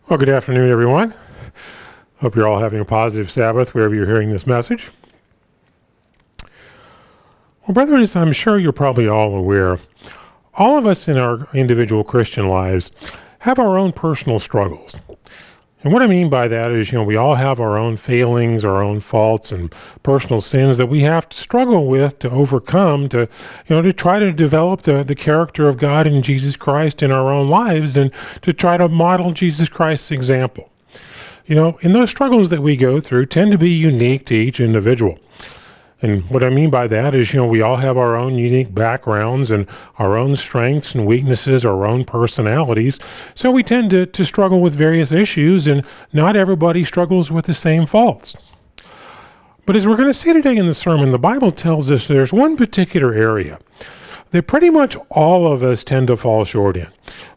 Well, good afternoon, everyone. Hope you're all having a positive Sabbath wherever you're hearing this message. Well, brethren, as I'm sure you're probably all aware, all of us in our individual Christian lives have our own personal struggles. And what I mean by that is, we all have our own failings, our own faults and personal sins that we have to struggle with to overcome to try to develop the character of God and Jesus Christ in our own lives and to try to model Jesus Christ's example. And those struggles that we go through tend to be unique to each individual. And what I mean by that is, we all have our own unique backgrounds and our own strengths and weaknesses, our own personalities. So we tend to struggle with various issues, and not everybody struggles with the same faults. But as we're going to see today in the sermon, the Bible tells us there's one particular area that pretty much all of us tend to fall short in.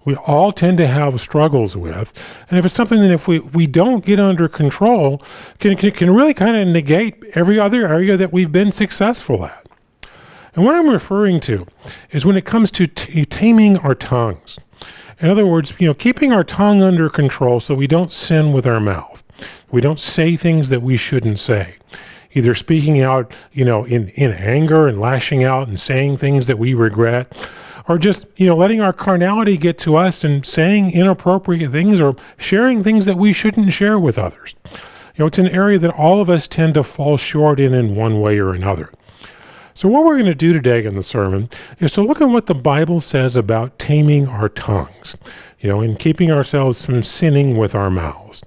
We all tend to have struggles with. And if it's something that if we don't get under control, can really kind of negate every other area that we've been successful at. And what I'm referring to is when it comes to taming our tongues. In other words, keeping our tongue under control so we don't sin with our mouth. We don't say things that we shouldn't say. Either speaking out, in anger and lashing out and saying things that we regret, or just, letting our carnality get to us and saying inappropriate things or sharing things that we shouldn't share with others. It's an area that all of us tend to fall short in one way or another. So what we're going to do today in the sermon is to look at what the Bible says about taming our tongues, and keeping ourselves from sinning with our mouths.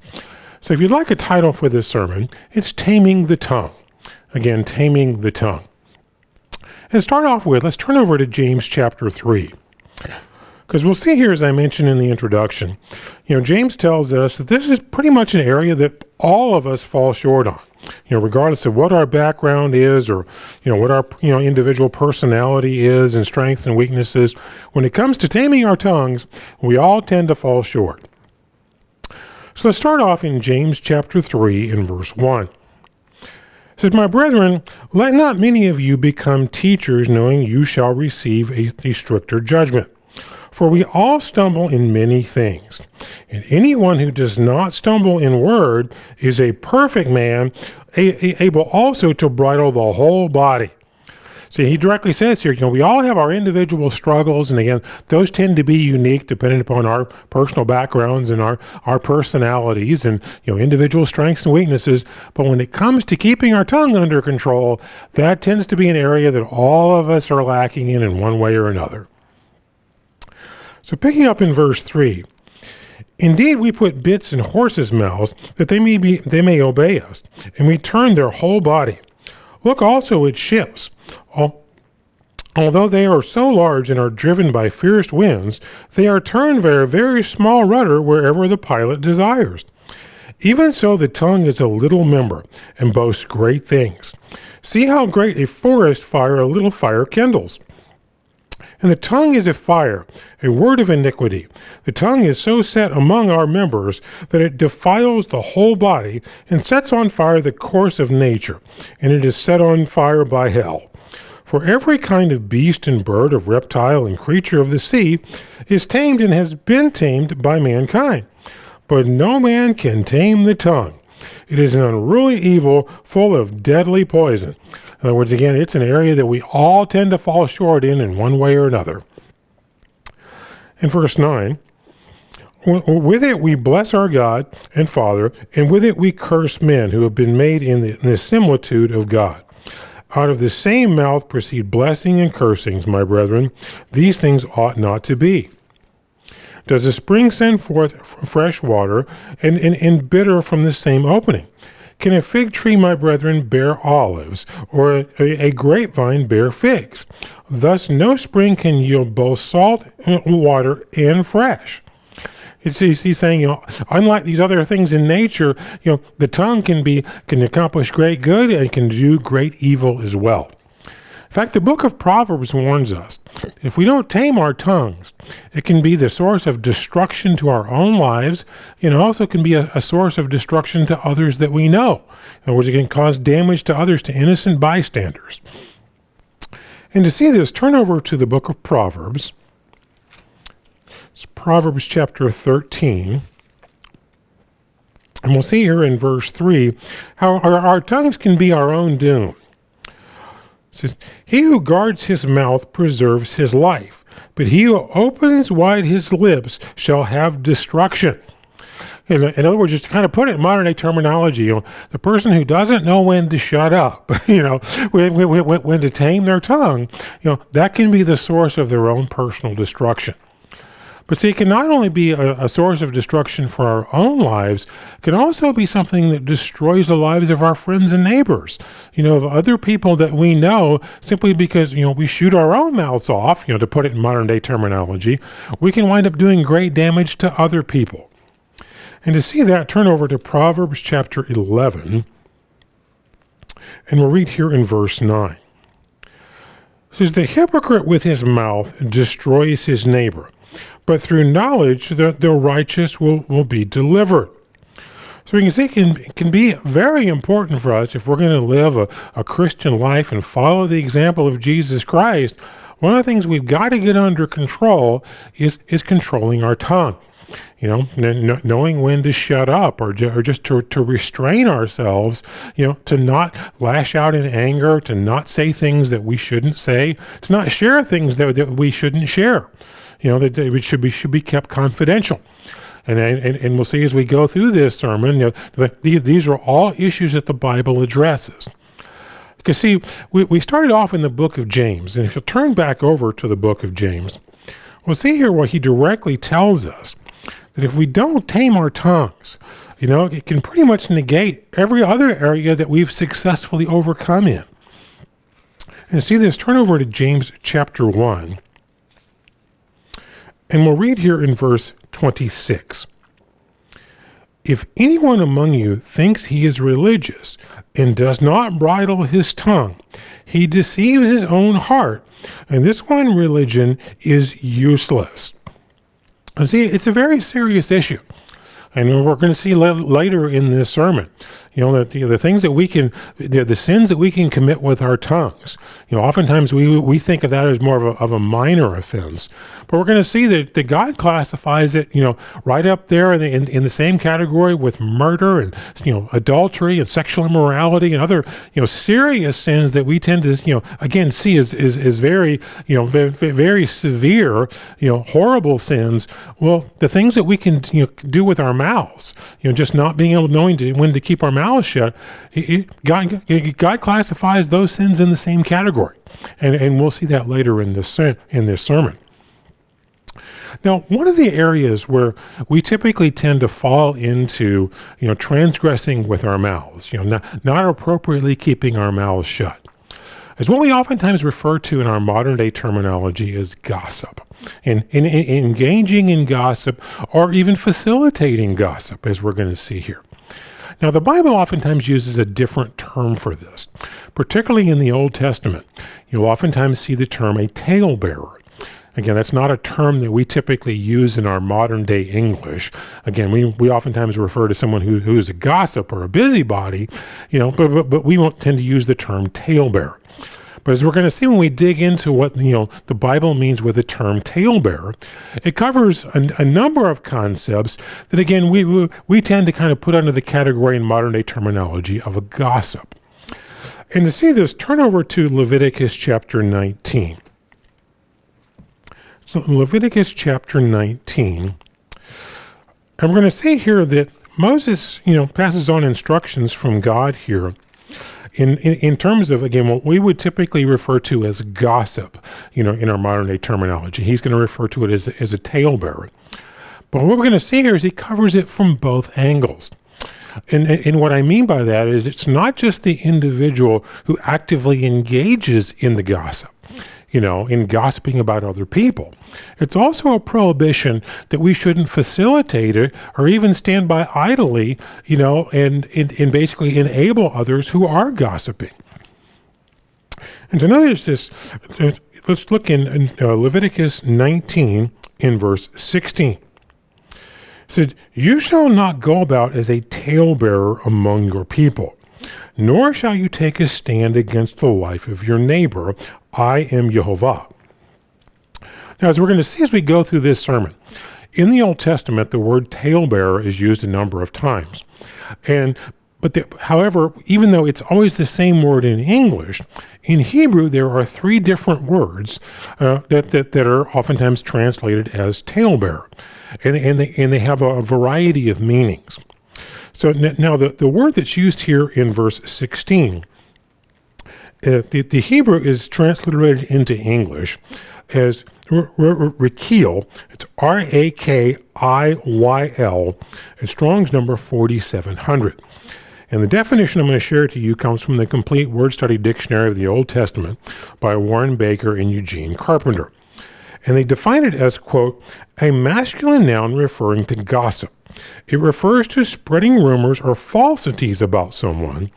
So if you'd like a title for this sermon, it's Taming the Tongue. Again, Taming the Tongue. And to start off with, let's turn over to James chapter 3. Because we'll see here, as I mentioned in the introduction, James tells us that this is pretty much an area that all of us fall short on. Regardless of what our background is or, what our, individual personality is and strengths and weaknesses, when it comes to taming our tongues, we all tend to fall short. So let's start off in James chapter 3 and verse 1. It says, "My brethren, let not many of you become teachers, knowing you shall receive a stricter judgment. For we all stumble in many things. And anyone who does not stumble in word is a perfect man, able also to bridle the whole body." See, he directly says here, we all have our individual struggles, and again, those tend to be unique depending upon our personal backgrounds and our personalities and, individual strengths and weaknesses. But when it comes to keeping our tongue under control, that tends to be an area that all of us are lacking in one way or another. So picking up in verse 3, "Indeed, we put bits in horses' mouths that they may obey us, and we turn their whole body. Look also at ships. Although they are so large and are driven by fierce winds, they are turned by a very small rudder wherever the pilot desires. Even so, the tongue is a little member and boasts great things. See how great a forest fire a little fire kindles. And the tongue is a fire, a word of iniquity. The tongue is so set among our members that it defiles the whole body and sets on fire the course of nature, and it is set on fire by hell. For every kind of beast and bird, of reptile and creature of the sea is tamed and has been tamed by mankind. But no man can tame the tongue. It is an unruly evil full of deadly poison." In other words, again, it's an area that we all tend to fall short in one way or another. In verse 9, "With it we bless our God and Father, and with it we curse men who have been made in the similitude of God. Out of the same mouth proceed blessing and cursings, my brethren. These things ought not to be. Does a spring send forth fresh water and bitter from the same opening? Can a fig tree, my brethren, bear olives, or a grapevine bear figs? Thus no spring can yield both salt water and fresh." He's saying, unlike these other things in nature, the tongue can accomplish great good and can do great evil as well. In fact, the book of Proverbs warns us, if we don't tame our tongues, it can be the source of destruction to our own lives, and also can be a source of destruction to others that we know. In other words, it can cause damage to others, to innocent bystanders. And to see this, turn over to the book of Proverbs. It's Proverbs chapter 13. And we'll see here in verse 3 how our tongues can be our own doom. It says, he who guards his mouth preserves his life, but he who opens wide his lips shall have destruction. In other words, just to kind of put it in modern day terminology, the person who doesn't know when to shut up, when to tame their tongue, that can be the source of their own personal destruction. But see, it can not only be a source of destruction for our own lives, it can also be something that destroys the lives of our friends and neighbors, of other people that we know, simply because, we shoot our own mouths off, to put it in modern day terminology. We can wind up doing great damage to other people. And to see that, turn over to Proverbs chapter 11, and we'll read here in verse 9. It says, the hypocrite with his mouth destroys his neighbor, but through knowledge the righteous will be delivered. So we can see it can be very important for us if we're going to live a Christian life and follow the example of Jesus Christ. One of the things we've got to get under control is controlling our tongue. Knowing when to shut up or just to restrain ourselves, to not lash out in anger, to not say things that we shouldn't say, to not share things that we shouldn't share, that it should be kept confidential. And we'll see as we go through this sermon, these are all issues that the Bible addresses. Because see, we started off in the book of James, and if you'll turn back over to the book of James, we'll see here what he directly tells us. That if we don't tame our tongues, it can pretty much negate every other area that we've successfully overcome in. And see this, turn over to James chapter 1, and we'll read here in verse 26. If anyone among you thinks he is religious and does not bridle his tongue, he deceives his own heart, and this one religion is useless. See, it's a very serious issue. And we're going to see later in this sermon, that the things that we can, the sins that we can commit with our tongues. Oftentimes we think of that as more of a minor offense, but we're going to see that God classifies it, right up there in the same category with murder and adultery and sexual immorality and other serious sins that we tend to again see as very very severe horrible sins. Well, the things that we can do with our mouths, just not being able to knowing when to keep our mouths shut, God classifies those sins in the same category, and we'll see that later in this sermon. Now, one of the areas where we typically tend to fall into, transgressing with our mouths, not appropriately keeping our mouths shut, is what we oftentimes refer to in our modern day terminology as gossip. And engaging in gossip or even facilitating gossip, as we're going to see here. Now, the Bible oftentimes uses a different term for this, particularly in the Old Testament. You'll oftentimes see the term a talebearer. Again, that's not a term that we typically use in our modern day English. Again, we oftentimes refer to someone who is a gossip or a busybody, but we won't tend to use the term talebearer. But as we're going to see when we dig into what the Bible means with the term talebearer, it covers a number of concepts that, again, we tend to kind of put under the category in modern day terminology of a gossip. And to see this, turn over to Leviticus chapter 19. So Leviticus chapter 19, and we're going to see here that Moses, passes on instructions from God here in terms of, again, what we would typically refer to as gossip, in our modern day terminology. He's going to refer to it as a talebearer. But what we're going to see here is he covers it from both angles. And what I mean by that is it's not just the individual who actively engages in the gossip, in gossiping about other people. It's also a prohibition that we shouldn't facilitate it or even stand by idly, and basically enable others who are gossiping. And to notice this, let's look in Leviticus 19 in verse 16. It said, "You shall not go about as a talebearer among your people, nor shall you take a stand against the life of your neighbor. I am Jehovah." Now, as we're going to see as we go through this sermon, In the Old Testament, the word talebearer is used a number of times. However, even though it's always the same word in English, in Hebrew there are three different words that are oftentimes translated as talebearer, and they have a variety of meanings. So now the word that's used here in verse 16, the Hebrew is transliterated into English as Rakil. It's Rakiyl, and Strong's number 4700. And the definition I'm going to share to you comes from the Complete Word Study Dictionary of the Old Testament by Warren Baker and Eugene Carpenter. And they define it as, quote, a masculine noun referring to gossip. It refers to spreading rumors or falsities about someone.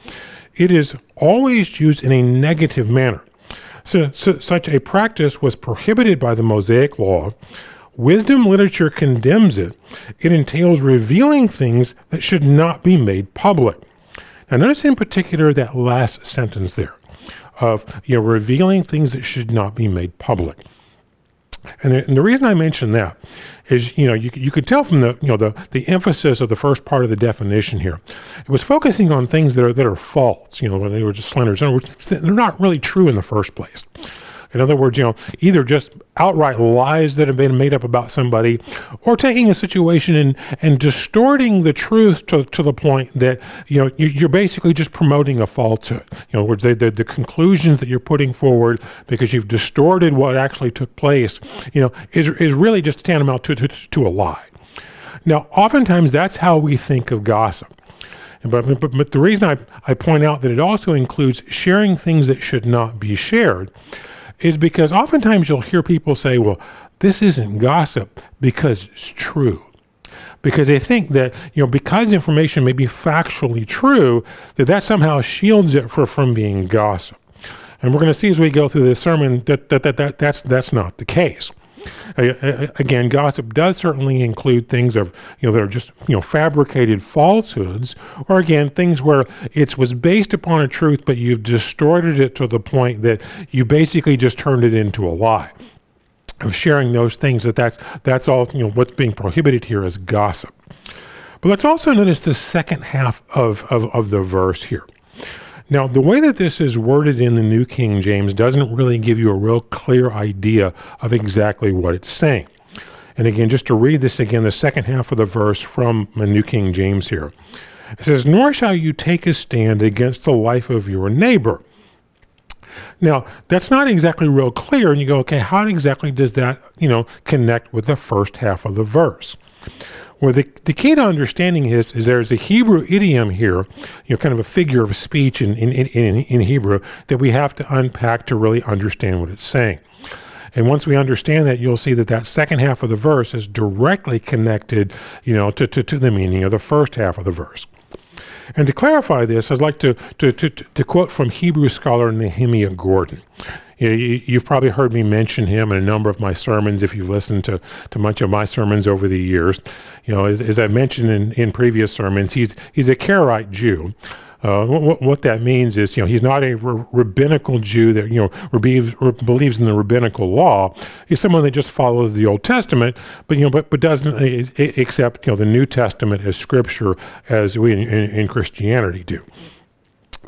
It is always used in a negative manner. So such a practice was prohibited by the Mosaic Law. Wisdom literature condemns it. It entails revealing things that should not be made public. Now, notice in particular that last sentence there of revealing things that should not be made public. And the reason I mention that is, you could tell from the emphasis of the first part of the definition here. It was focusing on things that are false, when they were just slanders. In other words, they're not really true in the first place. In other words, either just outright lies that have been made up about somebody, or taking a situation and distorting the truth to the point that, you're basically just promoting a falsehood. In other words, the conclusions that you're putting forward because you've distorted what actually took place, is really just tantamount to a lie. Now, oftentimes that's how we think of gossip. But the reason I point out that it also includes sharing things that should not be shared is because oftentimes you'll hear people say, well, this isn't gossip because it's true. Because they think that, because information may be factually true, that somehow shields it from being gossip. And we're going to see as we go through this sermon that's not the case. Again, gossip does certainly include things that are just fabricated falsehoods, or again things where it was based upon a truth, but you've distorted it to the point that you basically just turned it into a lie. Of sharing those things, that's all what's being prohibited here is gossip. But let's also notice the second half of the verse here. Now, the way that this is worded in the New King James doesn't really give you a real clear idea of exactly what it's saying. And again, just to read this again, the second half of the verse from the New King James here. It says, nor shall you take a stand against the life of your neighbor. Now, that's not exactly real clear, and you go, okay, how exactly does that, connect with the first half of the verse? Well, the key to understanding is there's a Hebrew idiom here, kind of a figure of speech in Hebrew that we have to unpack to really understand what it's saying. And once we understand that, you'll see that second half of the verse is directly connected, to the meaning of the first half of the verse. And to clarify this, I'd like to quote from Hebrew scholar Nehemiah Gordon. You've probably heard me mention him in a number of my sermons if you've listened to much of my sermons over the years. As I mentioned in previous sermons, he's a Karaite Jew. What that means is, he's not a rabbinical Jew that believes in the rabbinical law. He's someone that just follows the Old Testament, but doesn't accept the New Testament as scripture as we in Christianity do.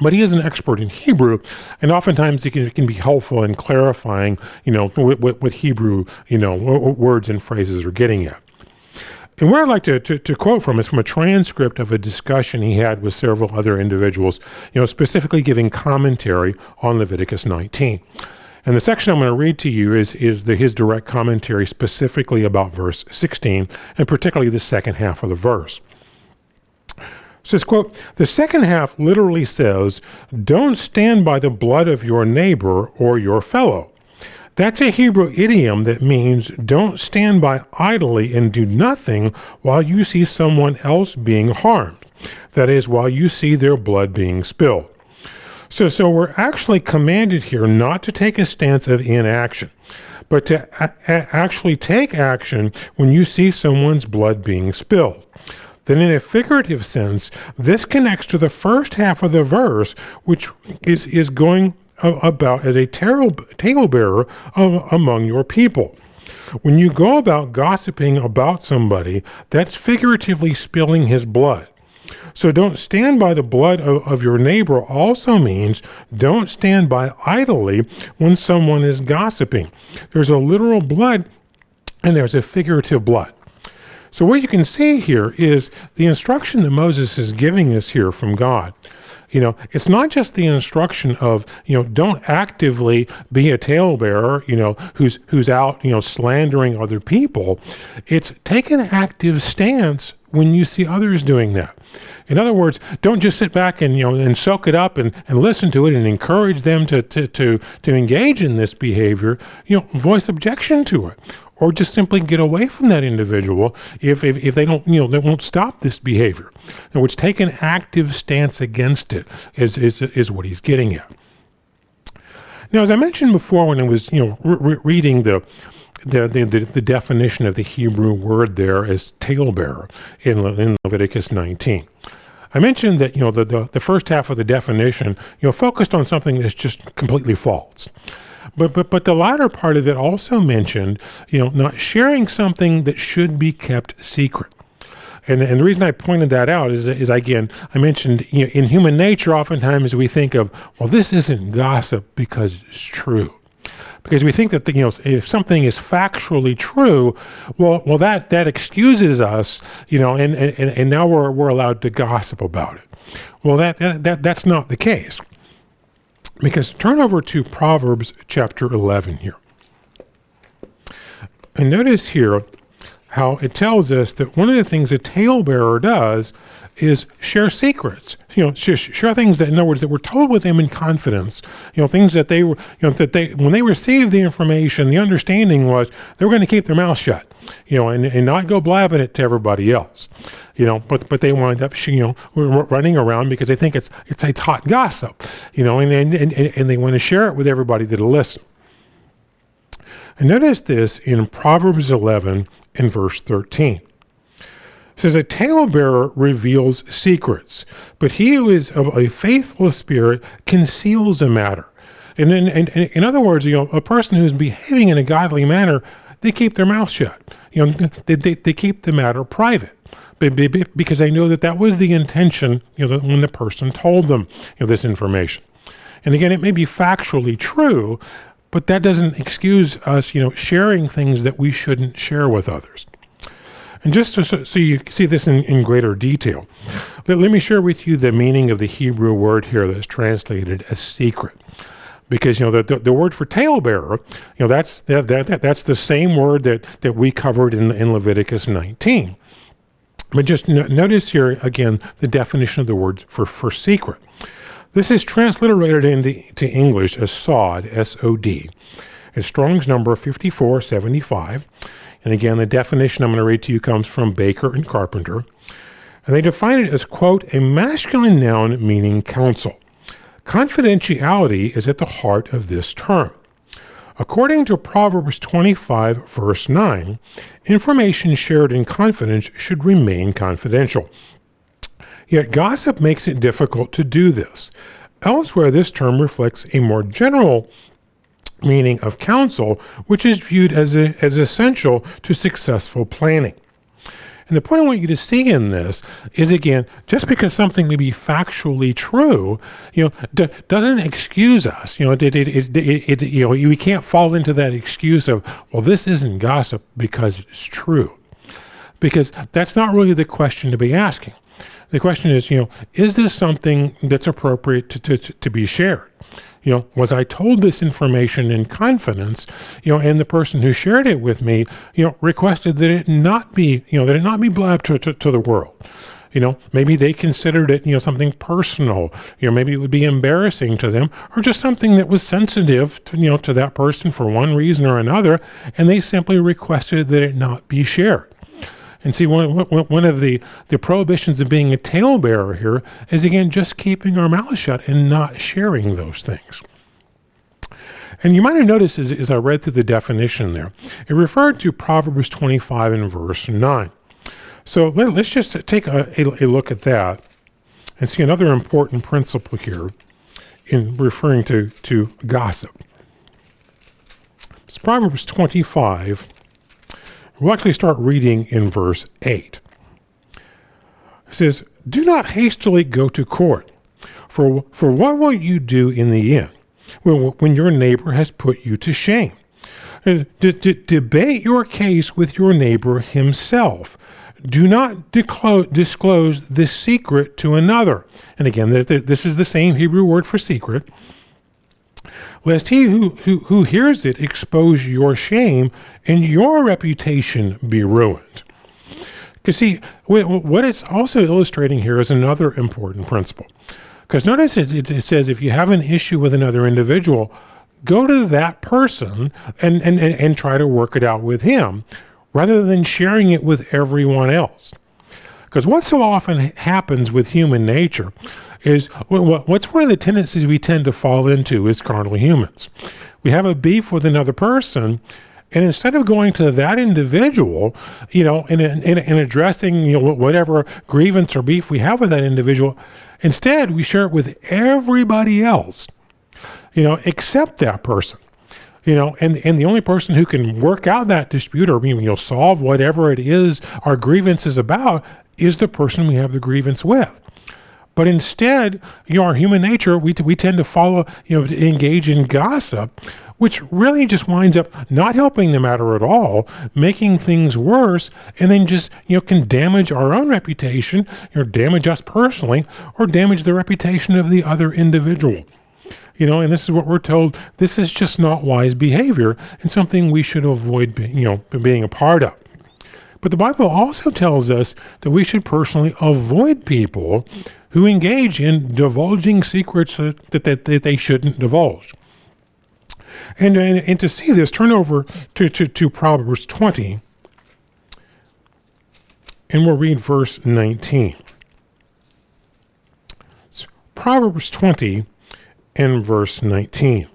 But he is an expert in Hebrew, and oftentimes it can be helpful in clarifying, what Hebrew, words and phrases are getting at. And what I'd like to quote from is from a transcript of a discussion he had with several other individuals, specifically giving commentary on Leviticus 19. And the section I'm going to read to you is his direct commentary specifically about verse 16, and particularly the second half of the verse. It says, quote, the second half literally says, don't stand by the blood of your neighbor or your fellow. That's a Hebrew idiom that means don't stand by idly and do nothing while you see someone else being harmed. That is, while you see their blood being spilled. So we're actually commanded here not to take a stance of inaction, but to actually take action when you see someone's blood being spilled. Then in a figurative sense, this connects to the first half of the verse, which is going about as a talebearer among your people. When you go about gossiping about somebody, that's figuratively spilling his blood. So don't stand by the blood of your neighbor also means don't stand by idly when someone is gossiping. There's a literal blood and there's a figurative blood. So what you can see here is the instruction that Moses is giving us here from God. It's not just the instruction of, don't actively be a talebearer, who's out, slandering other people. It's take an active stance when you see others doing that. In other words, don't just sit back and, and soak it up and listen to it and encourage them to engage in this behavior, voice objection to it. Or just simply get away from that individual if they don't, they won't stop this behavior. In which take an active stance against it is what he's getting at. Now, as I mentioned before, when I was, reading the definition of the Hebrew word there as talebearer in Leviticus 19. I mentioned that, the first half of the definition, focused on something that's just completely false. But the latter part of it also mentioned, not sharing something that should be kept secret. And the reason I pointed that out is again, I mentioned, in human nature, oftentimes we think of, well, this isn't gossip because it's true. Because we think that, if something is factually true, well, that excuses us, and now we're allowed to gossip about it. Well, that's not the case. Because turn over to Proverbs chapter 11 here. And notice here how it tells us that one of the things a talebearer does is share secrets. Share things that, in other words, that were told with them in confidence. Things that they were, when they received the information, the understanding was they were going to keep their mouth shut, and not go blabbing it to everybody else. But they wind up, running around because they think it's a hot gossip, and they want to share it with everybody that'll listen. And notice this in Proverbs 11 and verse 13. It says, a talebearer reveals secrets, but he who is of a faithful spirit conceals a matter. And then, in other words, a person who's behaving in a godly manner, they keep their mouth shut. They keep the matter private. Because they know that was the intention, when the person told them, this information. And again, it may be factually true, but that doesn't excuse us, sharing things that we shouldn't share with others. And just so you see this in greater detail, let me share with you the meaning of the Hebrew word here that's translated as secret. Because, the word for talebearer, that's the same word that we covered in Leviticus 19. But just notice here, again, the definition of the word for secret. This is transliterated into English as sod, S-O-D. It's Strong's number 5475. And again, the definition I'm going to read to you comes from Baker and Carpenter. And they define it as, quote, a masculine noun meaning counsel. Confidentiality is at the heart of this term. According to Proverbs 25, verse 9, information shared in confidence should remain confidential. Yet gossip makes it difficult to do this. Elsewhere, this term reflects a more general meaning of counsel, which is viewed as essential to successful planning. And the point I want you to see in this is, again, just because something may be factually true, doesn't excuse us. We can't fall into that excuse of, well, this isn't gossip because it's true. Because that's not really the question to be asking. The question is this something that's appropriate to be shared? Was I told this information in confidence, and the person who shared it with me, requested that it not be blabbed to the world. Maybe they considered it, something personal, maybe it would be embarrassing to them, or just something that was sensitive to that person for one reason or another, and they simply requested that it not be shared. And see, one of the prohibitions of being a talebearer here is, again, just keeping our mouth shut and not sharing those things. And you might have noticed as I read through the definition there, it referred to Proverbs 25 and verse 9. So let's just take a look at that and see another important principle here in referring to gossip. It's Proverbs 25 We'll actually start reading in verse 8. It says, "Do not hastily go to court, for what will you do in the end when your neighbor has put you to shame? Debate your case with your neighbor himself. Do not disclose this secret to another." And again, this is the same Hebrew word for secret. "Lest he who hears it expose your shame and your reputation be ruined." Because see, what it's also illustrating here is another important principle. Because notice it says if you have an issue with another individual, go to that person and try to work it out with him, rather than sharing it with everyone else. Because what so often happens with human nature is, what's one of the tendencies we tend to fall into as carnal humans? We have a beef with another person, and instead of going to that individual, and addressing, whatever grievance or beef we have with that individual, instead we share it with everybody else, except that person. And the only person who can work out that dispute or solve whatever it is our grievance is about is the person we have the grievance with. But instead, our human nature, we tend to follow, to engage in gossip, which really just winds up not helping the matter at all, making things worse, and then just, can damage our own reputation, or damage us personally, or damage the reputation of the other individual. And this is what we're told, this is just not wise behavior and something we should avoid being a part of. But the Bible also tells us that we should personally avoid people who engage in divulging secrets that they shouldn't divulge. And to see this, turn over to Proverbs 20, and we'll read verse 19. It's Proverbs 20 and verse 19.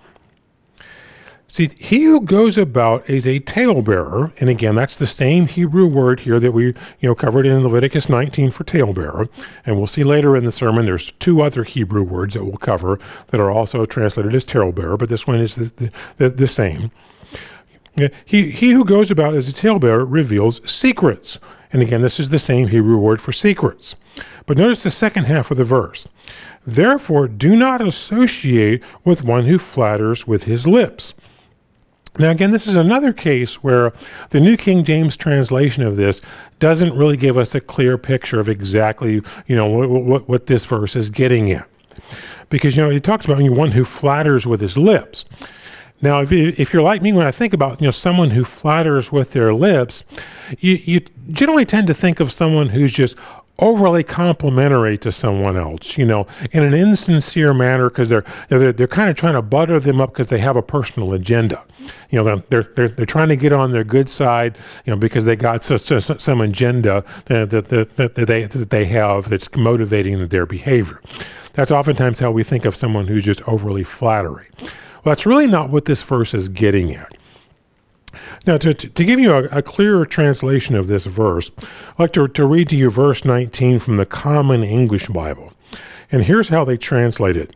See, he who goes about as a talebearer, and again, that's the same Hebrew word here that we covered in Leviticus 19 for talebearer, and we'll see later in the sermon there's two other Hebrew words that we'll cover that are also translated as talebearer, but this one is the same. He who goes about as a talebearer reveals secrets, and again, this is the same Hebrew word for secrets. But notice the second half of the verse. "Therefore, do not associate with one who flatters with his lips." Now, again, this is another case where the New King James translation of this doesn't really give us a clear picture of exactly, what this verse is getting at. Because, it talks about one who flatters with his lips. Now, if you're like me, when I think about, someone who flatters with their lips, you generally tend to think of someone who's just overly complimentary to someone else, in an insincere manner, because they're kind of trying to butter them up because they have a personal agenda. They're trying to get on their good side, because they got some agenda that they have that's motivating their behavior. That's oftentimes how we think of someone who's just overly flattering. Well, that's really not what this verse is getting at. Now, to give you a clearer translation of this verse, I'd like to read to you verse 19 from the Common English Bible. And here's how they translate it.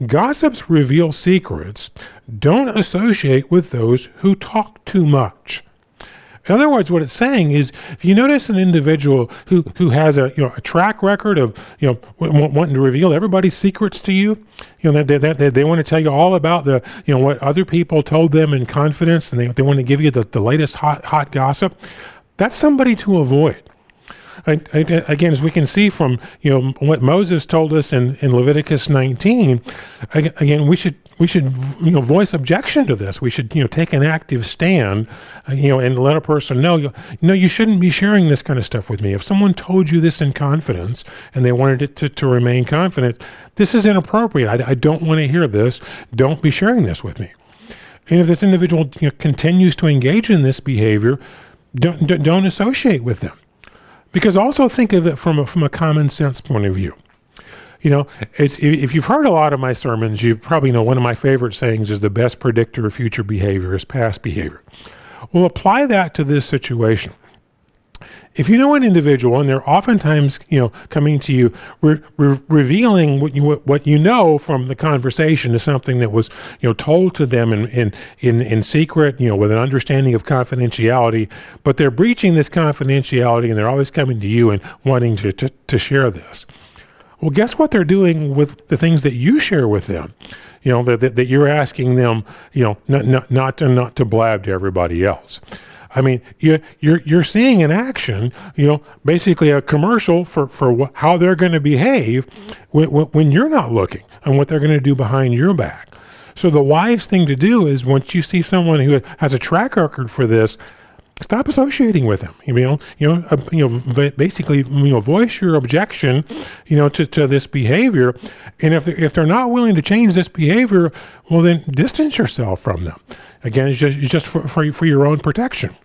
"Gossips reveal secrets. Don't associate with those who talk too much." In other words, what it's saying is, if you notice an individual who has a track record of wanting to reveal everybody's secrets to you, that they want to tell you all about what other people told them in confidence, and they want to give you the latest hot gossip, that's somebody to avoid. Again, as we can see from what Moses told us in Leviticus 19, again we should voice objection to this. We should take an active stand, and let a person know you shouldn't be sharing this kind of stuff with me. If someone told you this in confidence and they wanted it to remain confident, this is inappropriate. I don't want to hear this. Don't be sharing this with me. And if this individual continues to engage in this behavior, don't associate with them. Because also think of it from a common sense point of view. If you've heard a lot of my sermons, you probably know one of my favorite sayings is the best predictor of future behavior is past behavior. Well, apply that to this situation. If you know an individual and they're oftentimes, coming to you, revealing what you know from the conversation is something that was, told to them in secret, with an understanding of confidentiality, but they're breaching this confidentiality and they're always coming to you and wanting to share this. Well, guess what they're doing with the things that you share with them? That you're asking them, not to blab to everybody else. I mean, you're seeing in action, basically a commercial for how they're going to behave when you're not looking, and what they're going to do behind your back. So the wise thing to do is, once you see someone who has a track record for this, stop associating with them. Basically, voice your objection, to this behavior. And if they're not willing to change this behavior, well, then distance yourself from them. Again, it's just for your own protection.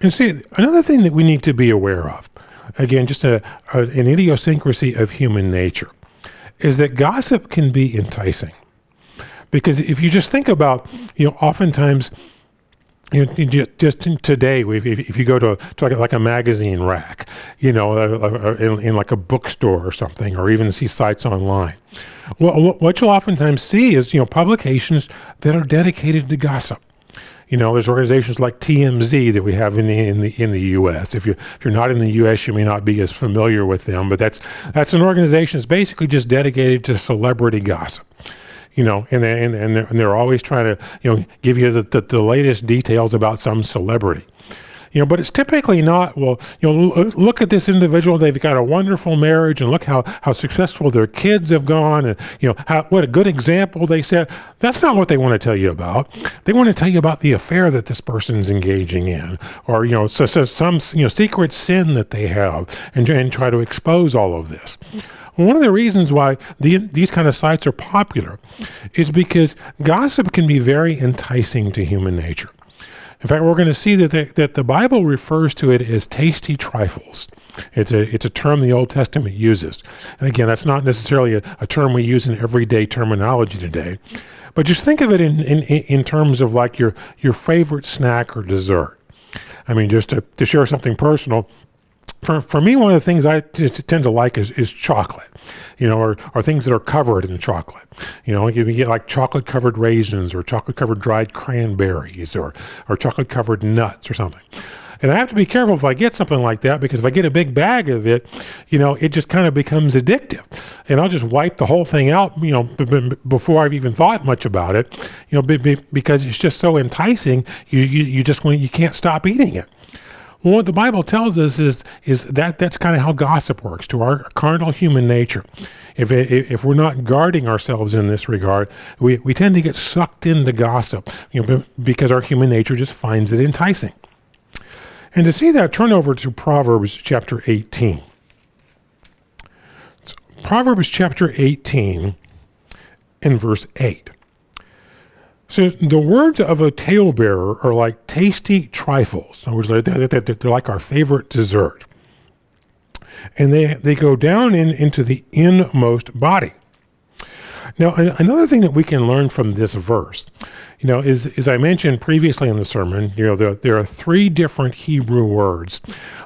And see, another thing that we need to be aware of, again, just an idiosyncrasy of human nature, is that gossip can be enticing. Because if you just think about, oftentimes, just today, if you go to like a magazine rack, in like a bookstore or something, or even see sites online, well, what you'll oftentimes see is, publications that are dedicated to gossip. There's organizations like TMZ that we have in the U.S. If you're not in the U.S., you may not be as familiar with them, but that's an organization that's basically just dedicated to celebrity gossip. And they're always trying to, give you the latest details about some celebrity. But it's typically not, well, look at this individual, they've got a wonderful marriage, and look how successful their kids have gone, and, what a good example they set. That's not what they want to tell you about. They want to tell you about the affair that this person's engaging in, or, some, secret sin that they have, and try to expose all of this. One of the reasons why these kind of sites are popular is because gossip can be very enticing to human nature. In fact, we're going to see that the Bible refers to it as tasty trifles. It's a term the Old Testament uses. And again, that's not necessarily a term we use in everyday terminology today. But just think of it in terms of like your favorite snack or dessert. I mean, just to share something personal, for me, one of the things I tend to like is chocolate, or things that are covered in chocolate. You get like chocolate covered raisins, or chocolate covered dried cranberries, or chocolate covered nuts or something. And I have to be careful if I get something like that, because if I get a big bag of it, it just kind of becomes addictive. And I'll just wipe the whole thing out, before I've even thought much about it, because it's just so enticing, you can't stop eating it. Well, what the Bible tells us is that's kind of how gossip works to our carnal human nature. If we're not guarding ourselves in this regard, we tend to get sucked into gossip, because our human nature just finds it enticing. And to see that, turn over to Proverbs chapter 18. It's Proverbs chapter 18 and verse 8. So the words of a talebearer are like tasty trifles. In other words, they're like our favorite dessert. And they go down into the inmost body. Now, another thing that we can learn from this verse, is, as I mentioned previously in the sermon, there are three different Hebrew words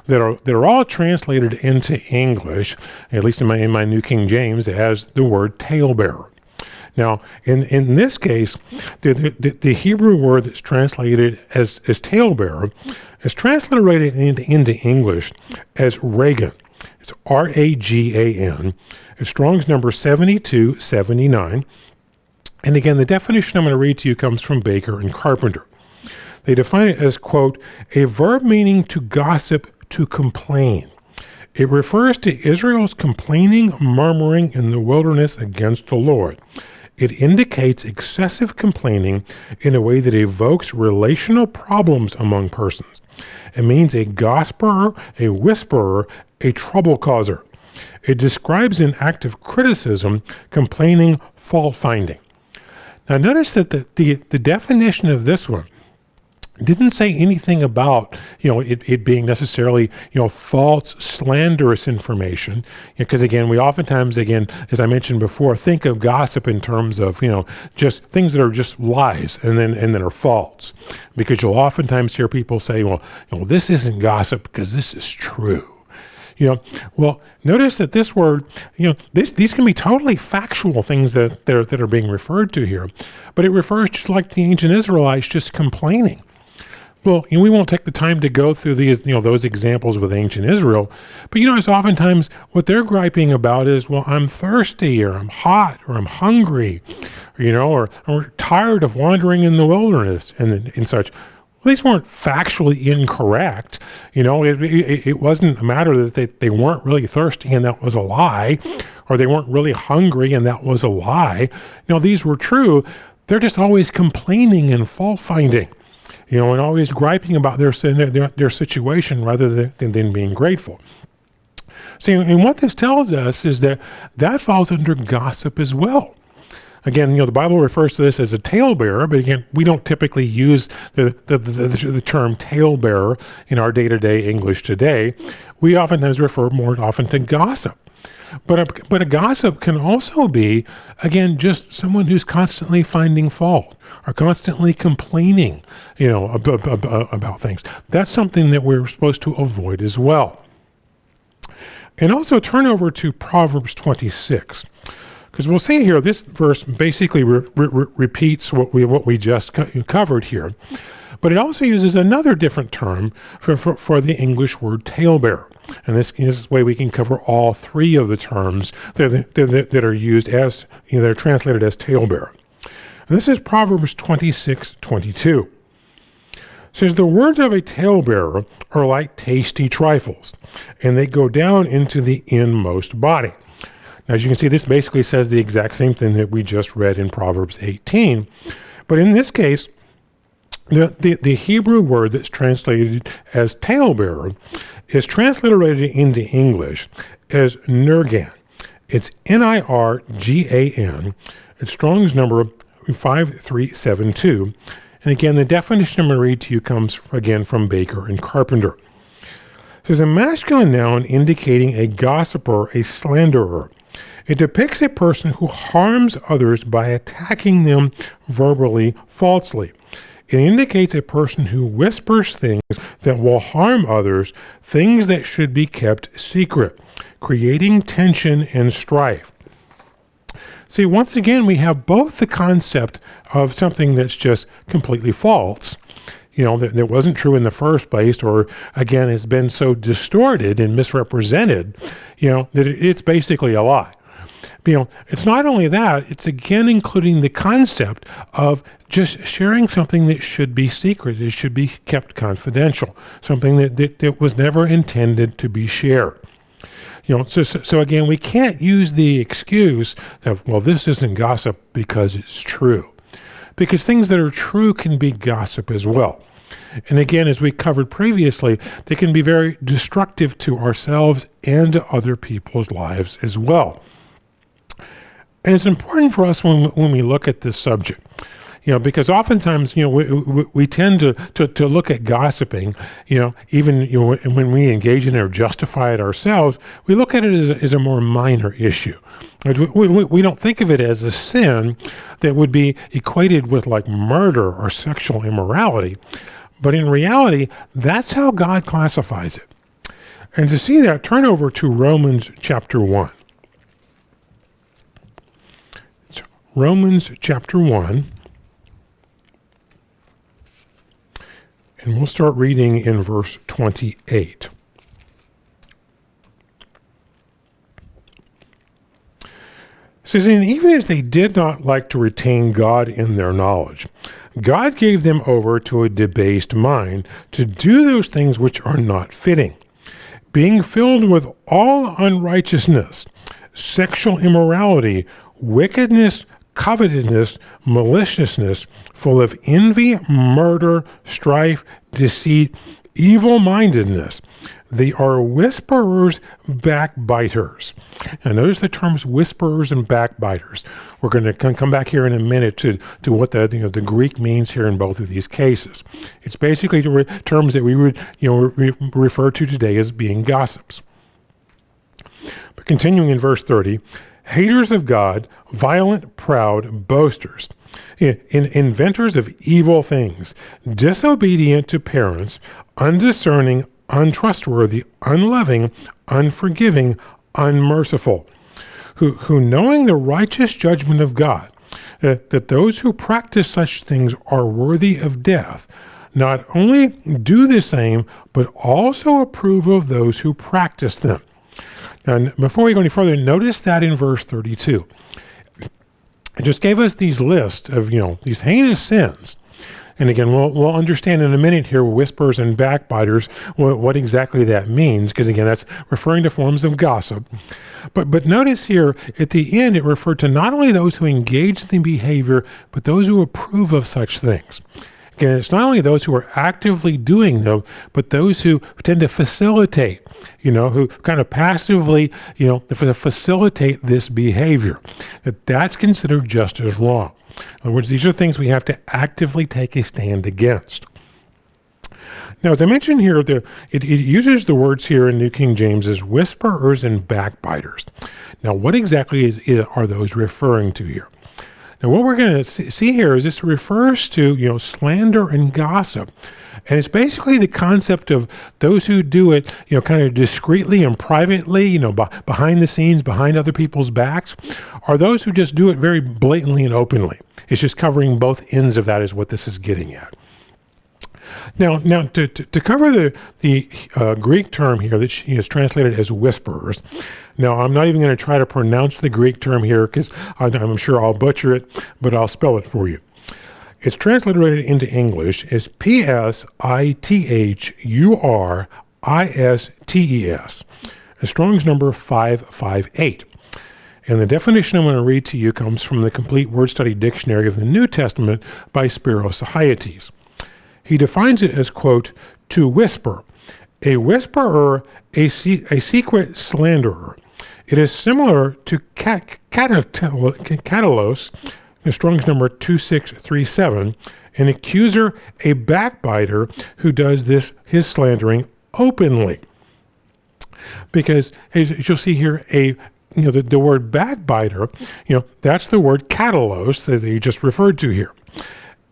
that are all translated into English, at least in my New King James, as the word talebearer. Now, in this case, the Hebrew word that's translated as talebearer is transliterated into English as Regan. It's R-A-G-A-N. It's Strong's number 7279. And again, the definition I'm going to read to you comes from Baker and Carpenter. They define it as, quote, a verb meaning to gossip, to complain. It refers to Israel's complaining, murmuring in the wilderness against the Lord. It indicates excessive complaining in a way that evokes relational problems among persons. It means a gosperer, a whisperer, a trouble causer. It describes an act of criticism, complaining, fault finding. Now notice that the definition of this one didn't say anything about, it being necessarily, false, slanderous information. Because again, we oftentimes, as I mentioned before, think of gossip in terms of, just things that are just lies and then are false. Because you'll oftentimes hear people say, well, this isn't gossip because this is true. Well, notice that this word, these can be totally factual things that are being referred to here, but it refers just like the ancient Israelites just complaining. Well, we won't take the time to go through these, those examples with ancient Israel, but it's oftentimes what they're griping about is, well, I'm thirsty, or I'm hot, or I'm hungry, or I'm tired of wandering in the wilderness and such. Well, these weren't factually incorrect. It wasn't a matter that they weren't really thirsty and that was a lie, or they weren't really hungry and that was a lie. These were true. They're just always complaining and fault finding, and always griping about their situation rather than being grateful. See, and what this tells us is that falls under gossip as well. Again, the Bible refers to this as a talebearer, but again, we don't typically use the term talebearer in our day-to-day English today. We oftentimes refer more often to gossip. But a gossip can also be, again, just someone who's constantly finding fault or constantly complaining, about things. That's something that we're supposed to avoid as well. And also turn over to Proverbs 26. Because we'll see here, this verse basically repeats what we just covered here, but it also uses another different term for the English word talebearer. And this is the way we can cover all three of the terms that are used as, they're translated as talebearer. And this is Proverbs 26:22. It says, the words of a talebearer are like tasty trifles, and they go down into the inmost body. Now, as you can see, this basically says the exact same thing that we just read in Proverbs 18. But in this case, the Hebrew word that's translated as talebearer is transliterated into English as nirgan. It's Nirgan. It's Strong's number 5372. And again, the definition I'm going to read to you comes again from Baker and Carpenter. It says, a masculine noun indicating a gossiper, a slanderer. It depicts a person who harms others by attacking them verbally falsely. It indicates a person who whispers things that will harm others, things that should be kept secret, creating tension and strife. See, once again, we have both the concept of something that's just completely false, that wasn't true in the first place, or again, has been so distorted and misrepresented, that it's basically a lie. It's not only that, it's again including the concept of just sharing something that should be secret. It should be kept confidential, something that was never intended to be shared. So again, we can't use the excuse that, well, this isn't gossip because it's true. Because things that are true can be gossip as well. And again, as we covered previously, they can be very destructive to ourselves and to other people's lives as well. And it's important for us when we look at this subject, because oftentimes, we tend to look at gossiping, even when we engage in it or justify it ourselves, we look at it as a more minor issue. We don't think of it as a sin that would be equated with like murder or sexual immorality. But in reality, that's how God classifies it. And to see that, turn over to Romans chapter 1. Romans chapter 1, and we'll start reading in verse 28. It says, and even as they did not like to retain God in their knowledge, God gave them over to a debased mind to do those things which are not fitting, being filled with all unrighteousness, sexual immorality, wickedness, covetousness, maliciousness, full of envy, murder, strife, deceit, evil-mindedness. They are whisperers, backbiters. Now notice the terms whisperers and backbiters. We're going to come back here in a minute to what the Greek means here in both of these cases. It's basically terms that we would refer to today as being gossips. But continuing in verse 30, haters of God, violent, proud, boasters, inventors of evil things, disobedient to parents, undiscerning, untrustworthy, unloving, unforgiving, unmerciful, who knowing the righteous judgment of God, that those who practice such things are worthy of death, not only do the same, but also approve of those who practice them. And before we go any further, notice that in verse 32. It just gave us these lists of, these heinous sins. And again, we'll understand in a minute here, whisperers and backbiters, what exactly that means, because again, that's referring to forms of gossip. But notice here, at the end, it referred to not only those who engage in the behavior, but those who approve of such things. Again, it's not only those who are actively doing them, but those who tend to facilitate, who kind of passively, facilitate this behavior. That's considered just as wrong. In other words, these are things we have to actively take a stand against. Now, as I mentioned here, it uses the words here in New King James as whisperers and backbiters. Now, what exactly are those referring to here? Now, what we're going to see here is this refers to, slander and gossip. And it's basically the concept of those who do it, kind of discreetly and privately, behind the scenes, behind other people's backs, or those who just do it very blatantly and openly. It's just covering both ends of that is what this is getting at. Now, to cover the Greek term here that is translated as whisperers. Now, I'm not even going to try to pronounce the Greek term here because I'm sure I'll butcher it, but I'll spell it for you. It's translated into English as Psithuristes, Strong's number 558. And the definition I'm going to read to you comes from the Complete Word Study Dictionary of the New Testament by Spiros Sahaites. He defines it as, quote, to whisper, a whisperer, a secret slanderer. It is similar to katalos, Strong's number 2637, an accuser, a backbiter who does his slandering openly. Because as you'll see here, the word backbiter, that's the word katalos that you just referred to here.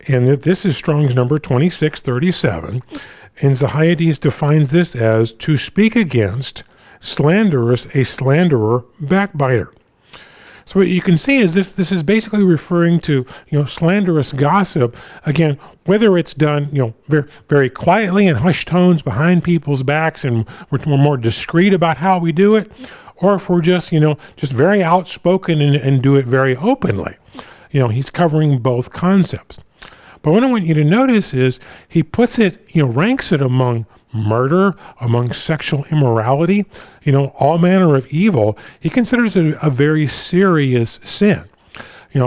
And this is Strong's number 2637. And Sahaites defines this as to speak against, slanderous, a slanderer, backbiter. So what you can see is this is basically referring to, slanderous gossip, again, whether it's done, very, very quietly in hushed tones behind people's backs and we're more discreet about how we do it, or if we're just very outspoken and do it very openly. He's covering both concepts. But what I want you to notice is he puts it, ranks it among murder, among sexual immorality, all manner of evil. He considers it a very serious sin.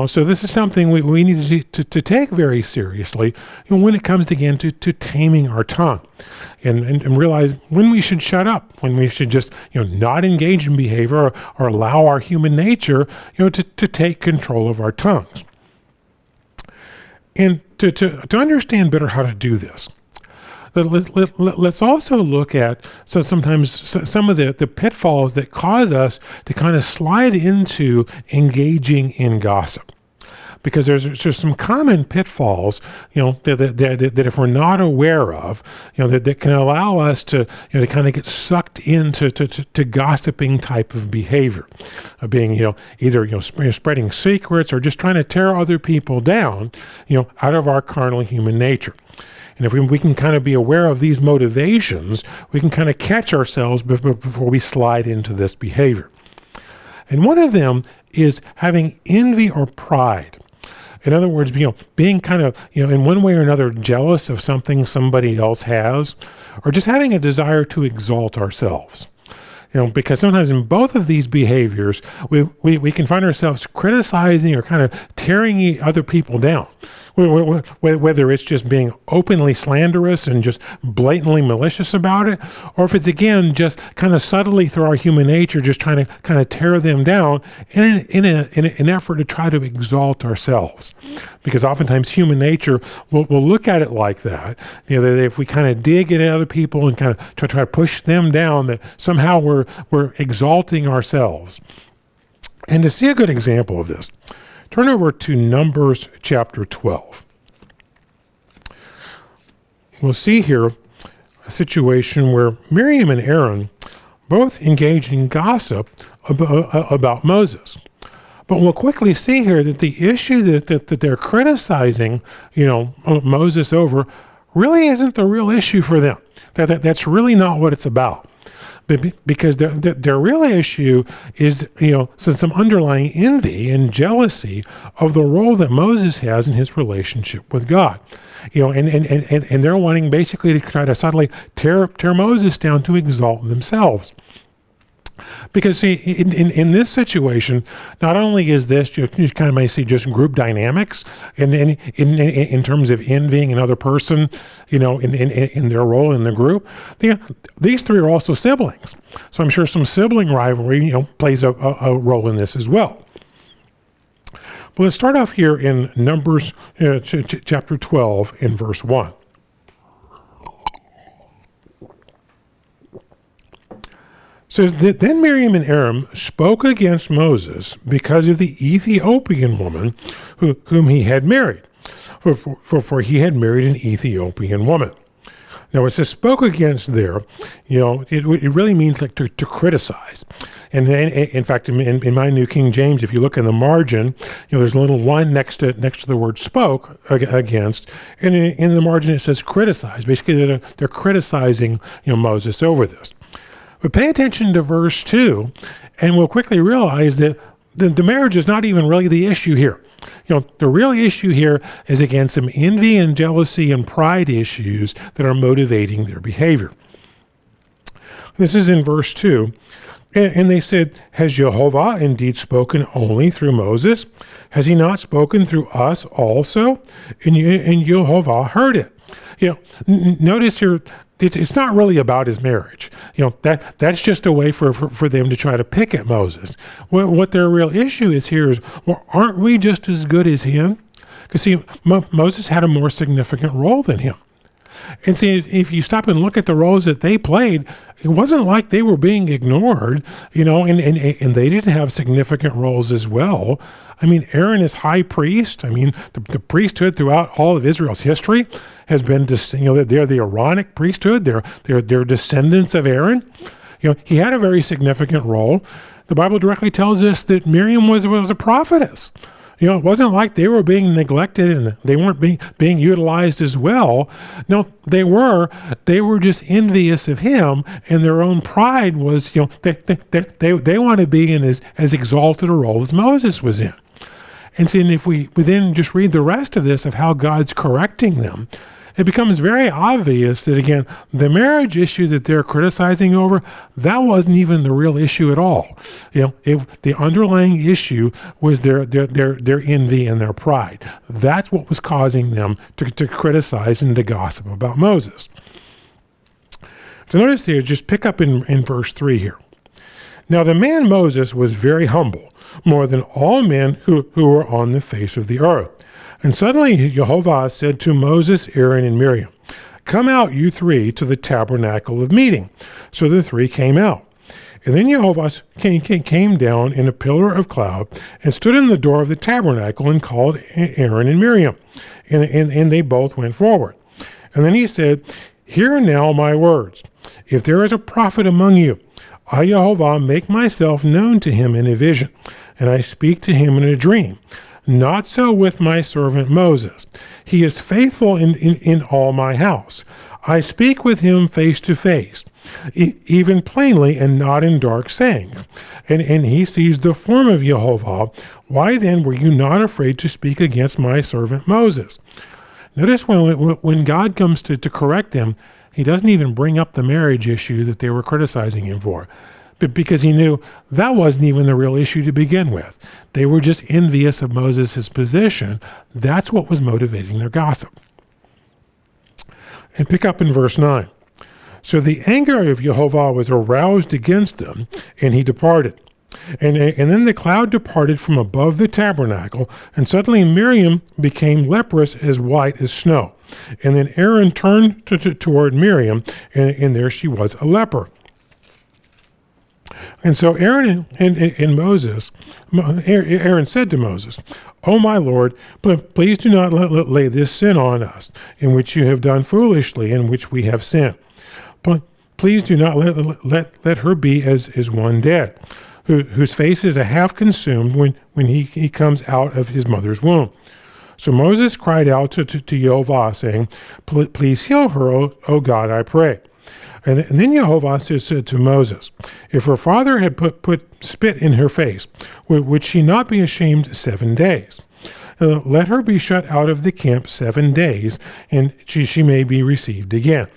So this is something we need to take very seriously when it comes again to taming our tongue and realize when we should shut up, when we should just not engage in behavior or allow our human nature to take control of our tongues. And to understand better how to do this, let's also look at sometimes some of the pitfalls that cause us to kind of slide into engaging in gossip. Because there's some common pitfalls, that if we're not aware of, that can allow us to kind of get sucked into to gossiping type of behavior, being either spreading secrets or just trying to tear other people down, out of our carnal human nature. And if we can kind of be aware of these motivations, we can kind of catch ourselves before we slide into this behavior. And one of them is having envy or pride. In other words, being kind of, in one way or another jealous of something somebody else has, or just having a desire to exalt ourselves. Because sometimes in both of these behaviors, we can find ourselves criticizing or kind of tearing other people down. Whether it's just being openly slanderous and just blatantly malicious about it, or if it's, again, just kind of subtly through our human nature, just trying to kind of tear them down in an effort to try to exalt ourselves. Because oftentimes human nature will look at it like that. You know, that if we kind of dig at other people and kind of try to push them down, that somehow we're exalting ourselves. And to see a good example of this, turn over to Numbers chapter 12. We'll see here a situation where Miriam and Aaron both engaged in gossip about Moses. But we'll quickly see here that the issue that they're criticizing, Moses over, really isn't the real issue for them. That's really not what it's about. Because their real issue is, some underlying envy and jealousy of the role that Moses has in his relationship with God. And they're wanting basically to try to subtly tear Moses down to exalt themselves. Because, see, in this situation, not only is this, you kind of may see just group dynamics in terms of envying another person, in their role in the group. These three are also siblings. So I'm sure some sibling rivalry, plays a role in this as well. But let's start off here in Numbers chapter 12 in verse 1. It says that then Miriam and Aaron spoke against Moses because of the Ethiopian woman whom he had married, for he had married an Ethiopian woman. Now it says spoke against there, it really means like to criticize. And in fact, in my New King James, if you look in the margin, there's a little one next to the word spoke against, and in the margin it says criticize. Basically, they're criticizing Moses over this. But pay attention to verse 2, and we'll quickly realize that the marriage is not even really the issue here. The real issue here is, again, some envy and jealousy and pride issues that are motivating their behavior. This is in verse 2. And they said, has Jehovah indeed spoken only through Moses? Has he not spoken through us also? And Jehovah heard it. Notice here, it's not really about his marriage. That's just a way for them to try to pick at Moses. What their real issue is here is, well, aren't we just as good as him? Because see, Moses had a more significant role than him. And see, if you stop and look at the roles that they played, it wasn't like they were being ignored, and they didn't have significant roles as well. I mean, Aaron is high priest. I mean, the priesthood throughout all of Israel's history has been, they're the Aaronic priesthood. They're descendants of Aaron. He had a very significant role. The Bible directly tells us that Miriam was a prophetess. It wasn't like they were being neglected and they weren't being utilized as well. No, they were just envious of him, and their own pride was, they want to be in as exalted a role as Moses was in. And see, if we then just read the rest of this of how God's correcting them, it becomes very obvious that, again, the marriage issue that they're criticizing over, that wasn't even the real issue at all. The underlying issue was their envy and their pride. That's what was causing them to criticize and to gossip about Moses. So notice here, just pick up in verse 3 here. Now the man Moses was very humble, more than all men who were on the face of the earth. And suddenly Jehovah said to Moses, Aaron, and Miriam, come out, you three, to the tabernacle of meeting. So the three came out. And then Jehovah came down in a pillar of cloud and stood in the door of the tabernacle and called Aaron and Miriam. And they both went forward. And then he said, hear now my words. If there is a prophet among you, I, Jehovah, make myself known to him in a vision, and I speak to him in a dream. Not so with my servant Moses. He is faithful in all my house. I speak with him face to face, even plainly and not in dark sayings. And he sees the form of Jehovah. Why then were you not afraid to speak against my servant Moses? Notice when God comes to correct them, he doesn't even bring up the marriage issue that they were criticizing him for. because he knew that wasn't even the real issue to begin with. They were just envious of Moses' position. That's what was motivating their gossip. And pick up in verse 9. So the anger of Jehovah was aroused against them, and he departed. And then the cloud departed from above the tabernacle, and suddenly Miriam became leprous as white as snow. And then Aaron turned toward Miriam, and there she was a leper. And so Aaron and Moses, Aaron said to Moses, "O my Lord, please do not lay this sin on us, in which you have done foolishly, in which we have sinned. But please do not let her be as one dead, whose face is a half consumed when he comes out of his mother's womb." So Moses cried out to Jehovah, saying, "Please heal her, O God, I pray." And then Jehovah said to Moses, "If her father had put spit in her face, would she not be ashamed 7 days? Let her be shut out of the camp 7 days, and she may be received again."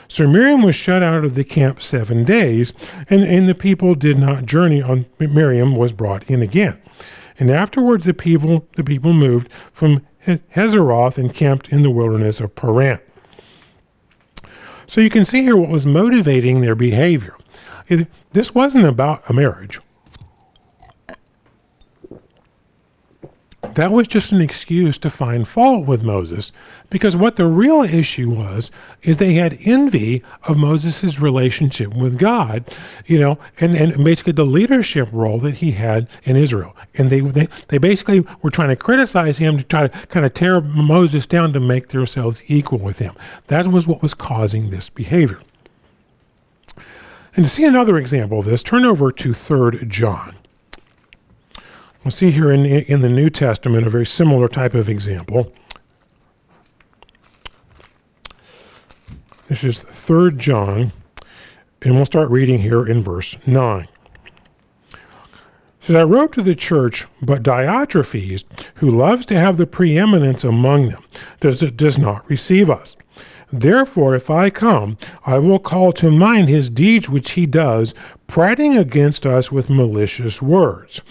So Miriam was shut out of the camp 7 days, and the people did not journey on. Miriam was brought in again. And afterwards the people moved from Hazeroth and camped in the wilderness of Paran. So you can see here what was motivating their behavior. This wasn't about a marriage. That was just an excuse to find fault with Moses, because what the real issue was is they had envy of Moses' relationship with God, and basically the leadership role that he had in Israel. And they basically were trying to criticize him to try to kind of tear Moses down to make themselves equal with him. That was what was causing this behavior. And to see another example of this, turn over to 3 John. We'll see here in the New Testament a very similar type of example. This is 3 John, and we'll start reading here in verse 9. It says, "I wrote to the church, but Diotrephes, who loves to have the preeminence among them, does not receive us. Therefore, if I come, I will call to mind his deeds which he does, prating against us with malicious words.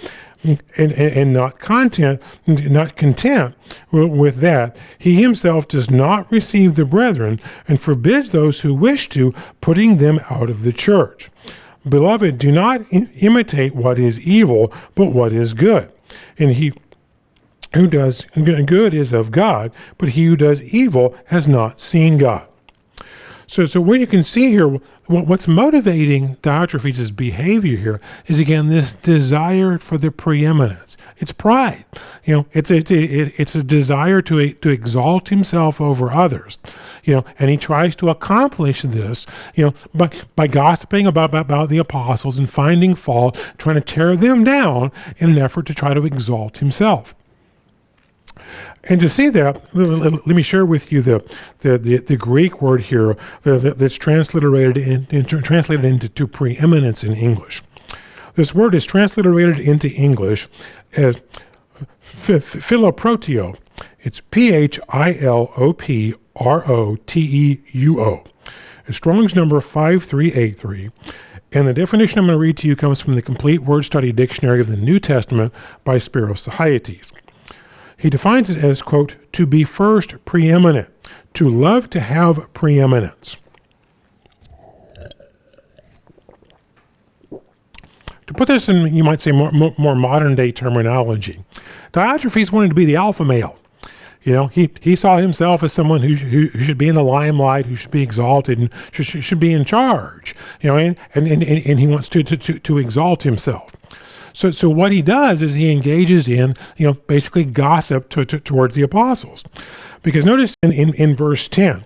And not content with that, he himself does not receive the brethren, and forbids those who wish to, putting them out of the church. Beloved, do not imitate what is evil, but what is good. And he who does good is of God, but he who does evil has not seen God." So what you can see here, what's motivating Diotrephes' behavior here is, again, this desire for the preeminence. It's pride. It's a desire to exalt himself over others. And he tries to accomplish this, by gossiping about the apostles and finding fault, trying to tear them down in an effort to try to exalt himself. And to see that, let me share with you the Greek word here that's transliterated into preeminence in English. This word is transliterated into English as philoproteo. It's Philoproteuo. Strong's number 5383. And the definition I'm going to read to you comes from the Complete Word Study Dictionary of the New Testament by Spiros Sahaites. He defines it as, quote, "to be first preeminent, to love to have preeminence." To put this in, you might say, more modern-day terminology, Diotrephes wanted to be the alpha male. He saw himself as someone who should be in the limelight, who should be exalted, and should be in charge. And he wants to exalt himself. So what he does is he engages in, basically gossip towards the apostles. Because notice in verse 10,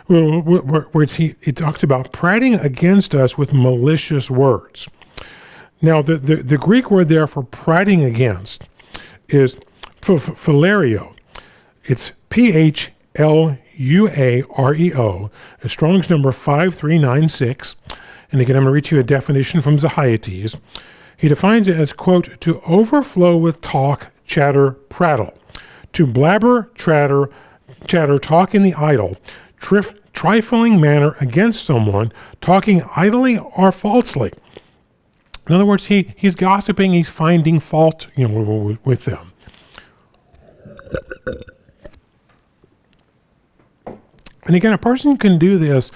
where it talks about prating against us with malicious words. Now, the Greek word there for prating against is philareo. It's Phluareo, Strong's number 5396. And again, I'm going to read you a definition from Sahaites. He defines it as, quote, "to overflow with talk, chatter, prattle, to blabber, chatter, talk in the idle, trifling manner against someone, talking idly or falsely, In other words, he's gossiping, he's finding fault, with them. And again, a person can do this,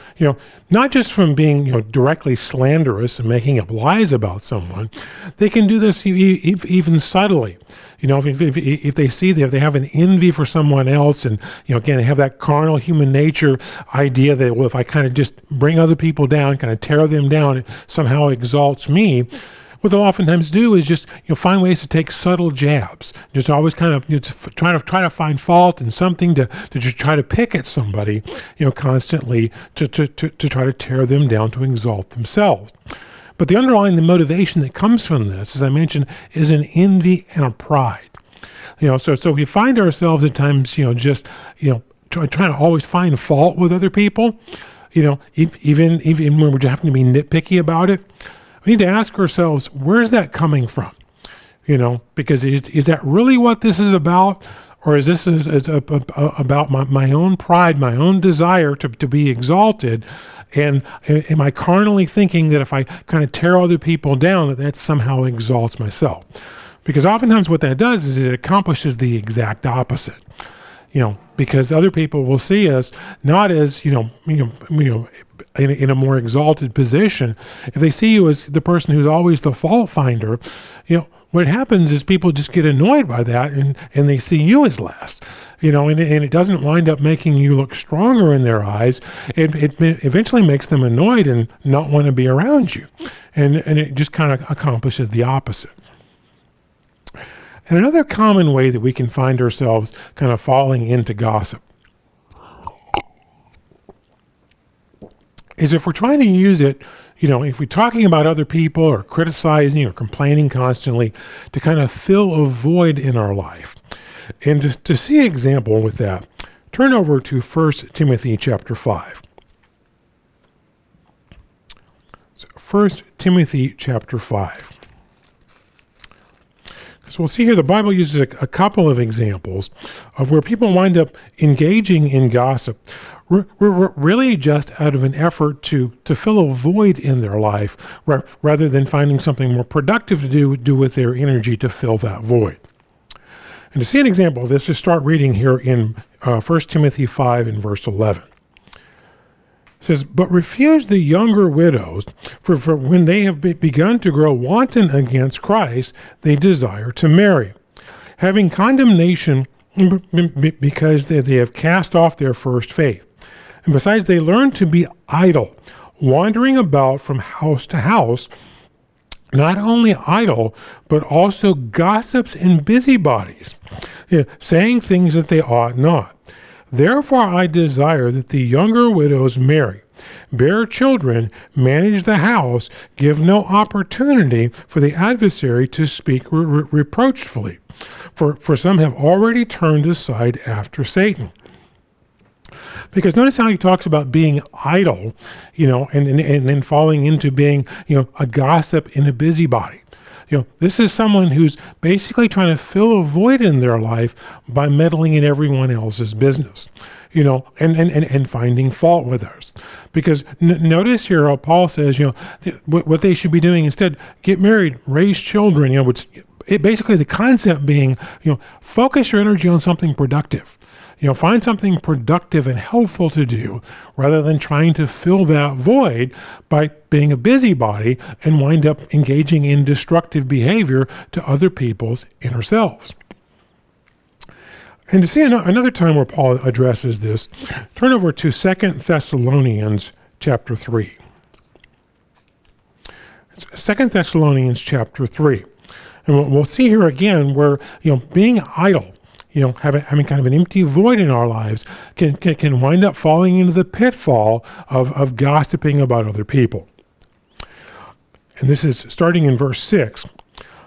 not just from being, directly slanderous and making up lies about someone. They can do this even subtly. If they see that if they have an envy for someone else, and again, have that carnal human nature idea that, well, if I kind of just bring other people down, kind of tear them down, it somehow exalts me. What they'll oftentimes do is just find ways to take subtle jabs, just always kind of try to find fault in something to just try to pick at somebody, constantly to try to tear them down, to exalt themselves. But the motivation that comes from this, as I mentioned, is an envy and a pride. So we find ourselves at times, trying to always find fault with other people, even when we're having to be nitpicky about it. We need to ask ourselves, where's that coming from? Because is that really what this is about? Or is this about my own pride, my own desire to be exalted? And am I carnally thinking that if I kind of tear other people down, that somehow exalts myself? Because oftentimes what that does is it accomplishes the exact opposite. Because other people will see us not as, in a more exalted position. If they see you as the person who's always the fault finder, what happens is people just get annoyed by that, and they see you as less, and it doesn't wind up making you look stronger in their eyes. It eventually makes them annoyed and not want to be around you. And it just kind of accomplishes the opposite. And another common way that we can find ourselves kind of falling into gossip is if we're trying to use it, if we're talking about other people or criticizing or complaining constantly to kind of fill a void in our life. And to see an example with that, turn over to 1 Timothy chapter 5. So 1 Timothy chapter 5. So we'll see here the Bible uses a couple of examples of where people wind up engaging in gossip, really just out of an effort to fill a void in their life, rather than finding something more productive to do with their energy to fill that void. And to see an example of this, just start reading here in 1 Timothy 5 and verse 11. It says, "But refuse the younger widows, for when they have begun to grow wanton against Christ, they desire to marry, having condemnation because they have cast off their first faith. And besides, they learn to be idle, wandering about from house to house, not only idle, but also gossips and busybodies, saying things that they ought not. Therefore I desire that the younger widows marry, bear children, manage the house, give no opportunity for the adversary to speak reproachfully. For some have already turned aside after Satan." Because notice how he talks about being idle, and then falling into being, a gossip and a busybody. This is someone who's basically trying to fill a void in their life by meddling in everyone else's business, and finding fault with others. Because notice here how Paul says, what they should be doing instead, get married, raise children, basically the concept being, focus your energy on something productive. Find something productive and helpful to do rather than trying to fill that void by being a busybody and wind up engaging in destructive behavior to other people's inner selves. And to see another time where Paul addresses this, turn over to 2 Thessalonians chapter 3. It's 2 Thessalonians chapter 3. And we'll see here again where, being idle, having kind of an empty void in our lives can wind up falling into the pitfall of gossiping about other people. And this is starting in verse 6.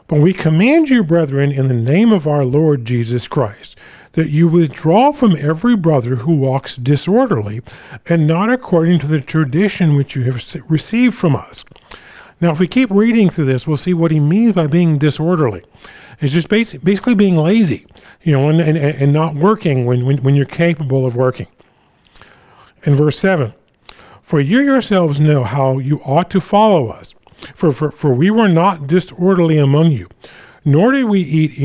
"But we command you, brethren, in the name of our Lord Jesus Christ, that you withdraw from every brother who walks disorderly, and not according to the tradition which you have received from us." Now, if we keep reading through this, we'll see what he means by being disorderly. It's just basically being lazy, and not working when you're capable of working. In verse 7, "For you yourselves know how you ought to follow us, For we were not disorderly among you, nor did we eat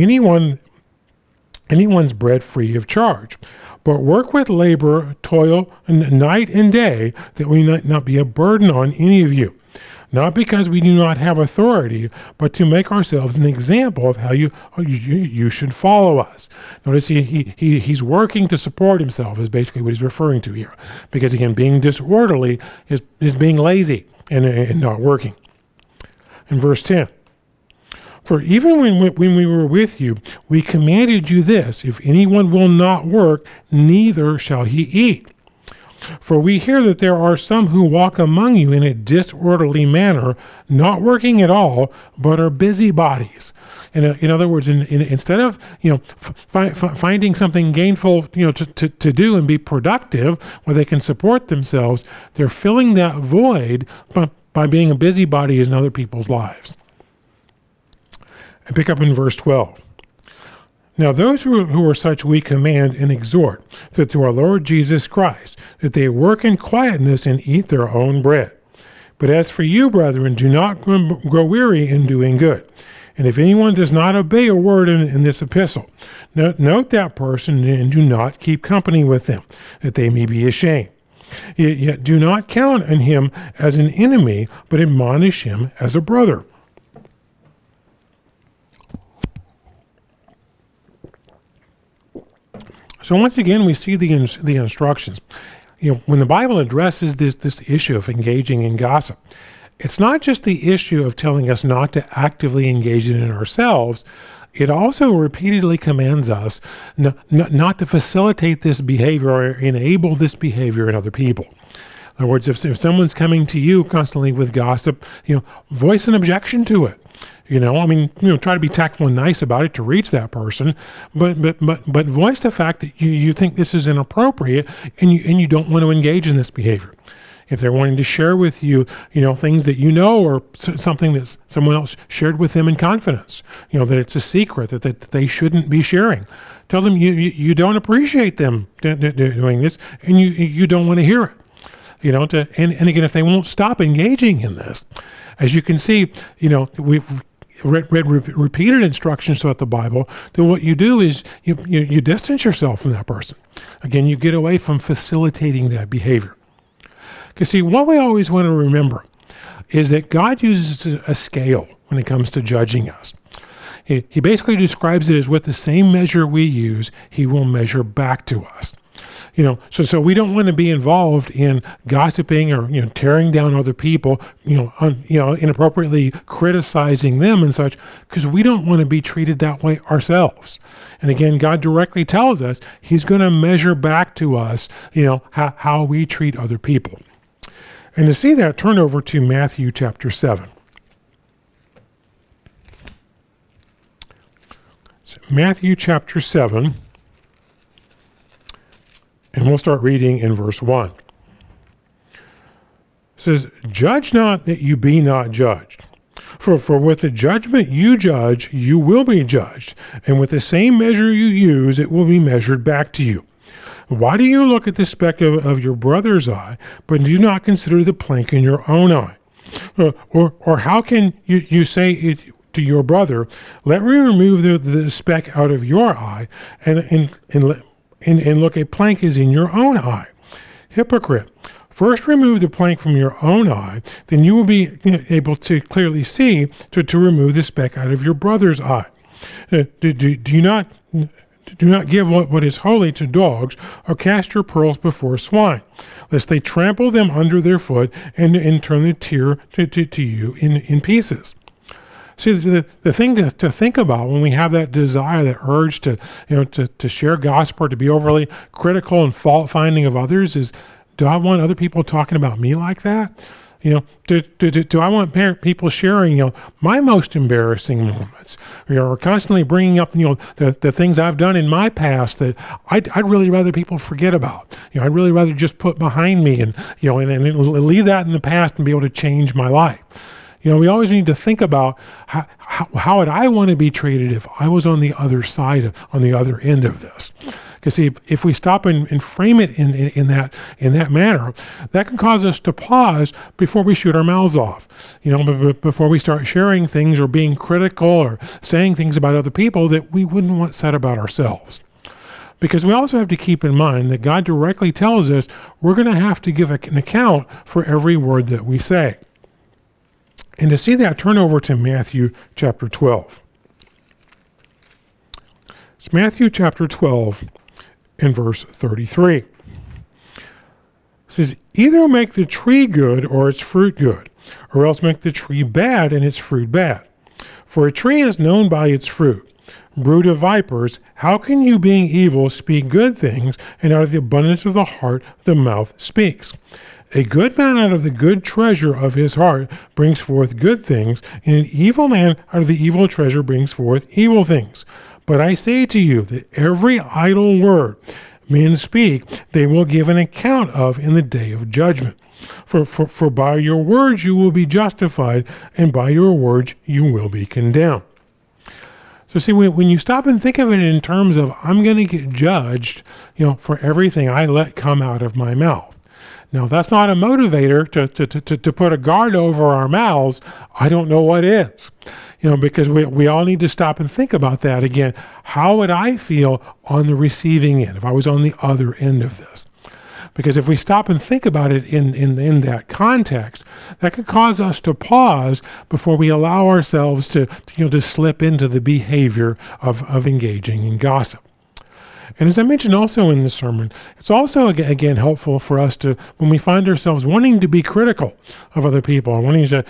anyone's bread free of charge, but work with labor, toil, night and day, that we might not be a burden on any of you. Not because we do not have authority, but to make ourselves an example of how you should follow us. Notice he's working to support himself is basically what he's referring to here. Because again, being disorderly is being lazy and not working. In verse 10, for even when we were with you, we commanded you this, if anyone will not work, neither shall he eat. For we hear that there are some who walk among you in a disorderly manner, not working at all, but are busybodies. In other words, instead of finding something gainful to do and be productive where they can support themselves, they're filling that void by being a busybody in other people's lives. And pick up in verse 12. Now those who are such we command and exhort, that through our Lord Jesus Christ, that they work in quietness and eat their own bread. But as for you, brethren, do not grow weary in doing good. And if anyone does not obey a word in this epistle, note that person and do not keep company with them, that they may be ashamed. Yet do not count on him as an enemy, but admonish him as a brother. So once again, we see the instructions. When the Bible addresses this issue of engaging in gossip, it's not just the issue of telling us not to actively engage in it ourselves. It also repeatedly commands us not to facilitate this behavior or enable this behavior in other people. In other words, if someone's coming to you constantly with gossip, voice an objection to it. Try to be tactful and nice about it to reach that person, but voice the fact that you think this is inappropriate and you don't want to engage in this behavior. If they're wanting to share with you, things that or something that someone else shared with them in confidence, that it's a secret that they shouldn't be sharing, tell them you don't appreciate them doing this and you don't want to hear it. And again, if they won't stop engaging in this, as you can see, we've read repeated instructions throughout the Bible that what you do is you distance yourself from that person. Again, you get away from facilitating that behavior. Because see, what we always want to remember is that God uses a scale when it comes to judging us. He basically describes it as with the same measure we use, he will measure back to us. So we don't want to be involved in gossiping or tearing down other people, inappropriately criticizing them and such, because we don't want to be treated that way ourselves. And again, God directly tells us he's going to measure back to us, how we treat other people. And to see that, turn over to Matthew chapter 7. So Matthew chapter 7. And we'll start reading in verse 1. It says, judge not that you be not judged. For with the judgment you judge, you will be judged. And with the same measure you use, it will be measured back to you. Why do you look at the speck of your brother's eye, but do not consider the plank in your own eye? Or how can you say to your brother, let me remove the speck out of your eye, and look, a plank is in your own eye. Hypocrite, first remove the plank from your own eye, then you will be able to clearly see to remove the speck out of your brother's eye. Do not give what is holy to dogs, or cast your pearls before swine, lest they trample them under their foot and turn the tear to you in pieces. See, the thing to think about when we have that desire, that urge to share gossip or to be overly critical and fault-finding of others is, do I want other people talking about me like that? Do I want people sharing, my most embarrassing moments, or constantly bringing up, the things I've done in my past that I'd really rather people forget about. I'd really rather just put behind me and leave that in the past and be able to change my life. We always need to think about how would I want to be treated if I was on the other side on the other end of this? Because see, if we stop and frame it in that manner, that can cause us to pause before we shoot our mouths off. Before we start sharing things or being critical or saying things about other people that we wouldn't want said about ourselves. Because we also have to keep in mind that God directly tells us we're going to have to give an account for every word that we say. And to see that, turn over to Matthew chapter 12. It's Matthew chapter 12 and verse 33. It says, either make the tree good or its fruit good, or else make the tree bad and its fruit bad. For a tree is known by its fruit. Brood of vipers, how can you, being evil, speak good things, and out of the abundance of the heart the mouth speaks? A good man out of the good treasure of his heart brings forth good things, and an evil man out of the evil treasure brings forth evil things. But I say to you that every idle word men speak, they will give an account of in the day of judgment. For by your words you will be justified, and by your words you will be condemned. So see, when you stop and think of it in terms of I'm going to get judged, for everything I let come out of my mouth. Now, that's not a motivator to put a guard over our mouths. I don't know what is, because we all need to stop and think about that again. How would I feel on the receiving end if I was on the other end of this? Because if we stop and think about it in that context, that could cause us to pause before we allow ourselves to slip into the behavior of engaging in gossip. And as I mentioned also in this sermon, it's also, again, helpful for us to, when we find ourselves wanting to be critical of other people, and wanting to,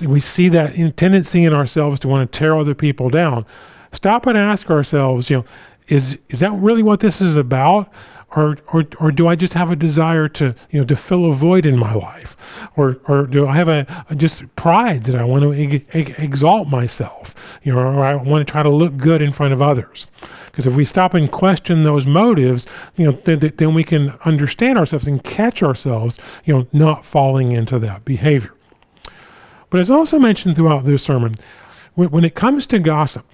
we see that tendency in ourselves to want to tear other people down, stop and ask ourselves, is that really what this is about? Or do I just have a desire to fill a void in my life? Or do I have a just pride that I want to exalt myself? Or I want to try to look good in front of others? Because if we stop and question those motives, then we can understand ourselves and catch ourselves, not falling into that behavior. But as also mentioned throughout this sermon, when it comes to gossip,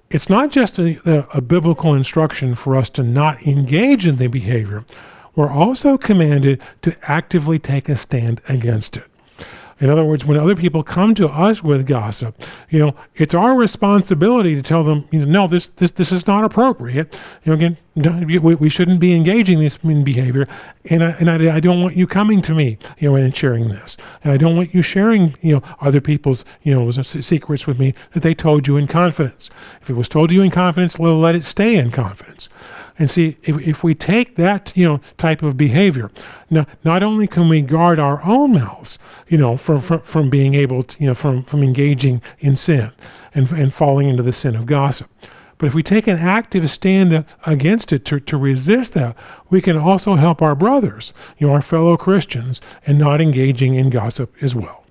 it's not just a biblical instruction for us to not engage in the behavior. We're also commanded to actively take a stand against it. In other words, when other people come to us with gossip, it's our responsibility to tell them, no, this is not appropriate. Again, we shouldn't be engaging this behavior, and I don't want you coming to me, and sharing this, and I don't want you sharing, other people's, secrets with me that they told you in confidence. If it was told to you in confidence, let it stay in confidence. And see, if we take that, type of behavior, not only can we guard our own mouths, from being able to, from engaging in sin and falling into the sin of gossip, but if we take an active stand against it to resist that, we can also help our brothers, our fellow Christians, in not engaging in gossip as well.